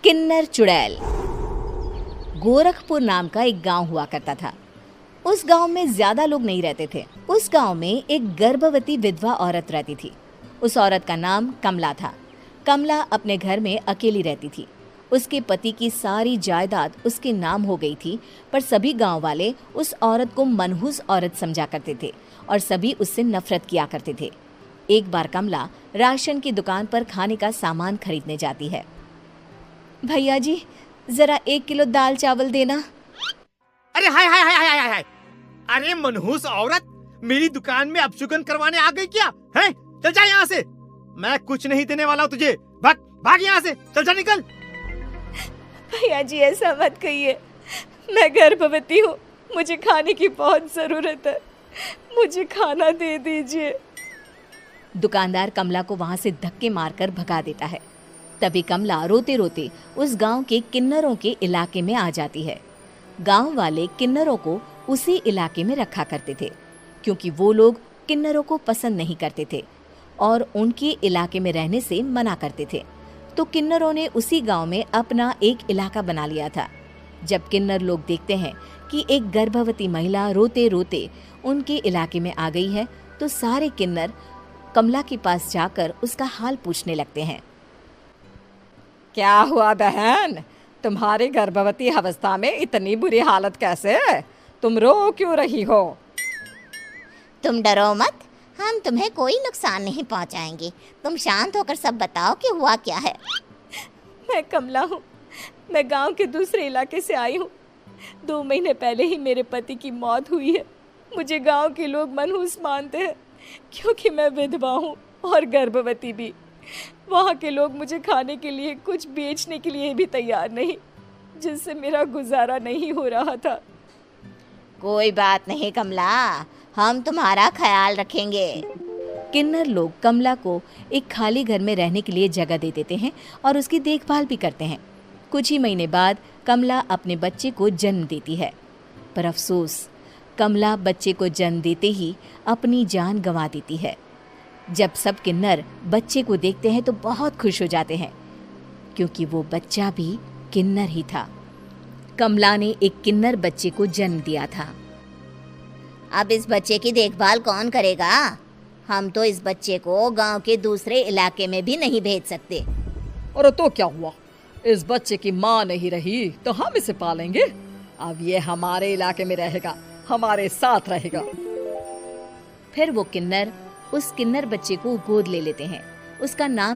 किन्नर चुड़ैल। गोरखपुर नाम का एक गांव हुआ करता था। उस गांव में ज्यादा लोग नहीं रहते थे। उस गांव में एक गर्भवती विधवा औरत रहती थी। उस औरत का नाम कमला था। कमला अपने घर में अकेली रहती थी। उसके पति की सारी जायदाद उसके नाम हो गई थी, पर सभी गांव वाले उस औरत को मनहूस औरत समझा करते थे और सभी उससे नफरत किया करते थे। एक बार कमला राशन की दुकान पर खाने का सामान खरीदने जाती है। भैया जी, जरा 1 किलो दाल चावल देना। अरे हाय हाय हाय हाय हाय हाय! अरे मनहूस औरत, मेरी दुकान में अपशुगन करवाने आ गई क्या? हैं? चल जा यहाँ से। मैं कुछ नहीं देने वाला हूँ तुझे। भाग भाग यहाँ से, चल जा, निकल। भैया जी, ऐसा मत कहिए। मैं गर्भवती हूँ, मुझे खाने की बहुत जरूरत है। मुझे खाना दे दीजिए। दुकानदार कमला को वहां से धक्के मारकर भगा देता है। तभी कमला रोते रोते उस गांव के किन्नरों के इलाके में आ जाती है। गांव वाले किन्नरों को उसी इलाके में रखा करते थे, क्योंकि वो लोग किन्नरों को पसंद नहीं करते थे और उनके इलाके में रहने से मना करते थे। तो किन्नरों ने उसी गांव में अपना एक इलाका बना लिया था। जब किन्नर लोग देखते हैं कि एक गर्भवती महिला रोते रोते उनके इलाके में आ गई है, तो सारे किन्नर कमला के पास जाकर उसका हाल पूछने लगते हैं। क्या हुआ बहन, तुम्हारी गर्भवती अवस्था में इतनी बुरी हालत कैसे है? तुम रो क्यों रही हो? तुम डरो मत, हम तुम्हें कोई नुकसान नहीं पहुंचाएंगे। तुम शांत होकर सब बताओ कि हुआ क्या है। मैं कमला हूँ। मैं गांव के दूसरे इलाके से आई हूँ। 2 महीने पहले ही मेरे पति की मौत हुई है। मुझे गांव के लोग मनहूस मानते हैं, क्योंकि मैं विधवा हूँ और गर्भवती भी। वहाँ के लोग मुझे खाने के लिए कुछ बेचने के लिए भी तैयार नहीं, जिससे मेरा गुजारा नहीं हो रहा था। कोई बात नहीं कमला, हम तुम्हारा ख्याल रखेंगे। किन्नर लोग कमला को एक खाली घर में रहने के लिए जगह दे देते हैं और उसकी देखभाल भी करते हैं। कुछ ही महीने बाद कमला अपने बच्चे को जन्म देती है, पर अफसोस, कमला बच्चे को जन्म देते ही अपनी जान गंवा देती है। जब सब किन्नर बच्चे को देखते हैं तो बहुत खुश हो जाते हैं, क्योंकि वो बच्चा भी किन्नर ही था। कमला ने एक किन्नर बच्चे को जन्म दिया था। अब इस बच्चे की देखभाल कौन करेगा? हम तो इस बच्चे को गांव के दूसरे इलाके में भी नहीं भेज सकते। और तो क्या हुआ, इस बच्चे की माँ नहीं रही तो हम इसे पालेंगे। अब ये हमारे इलाके में रहेगा, हमारे साथ रहेगा। फिर वो किन्नर उस किन्नर बच्चे को गोद ले लेते हैं। उसका नाम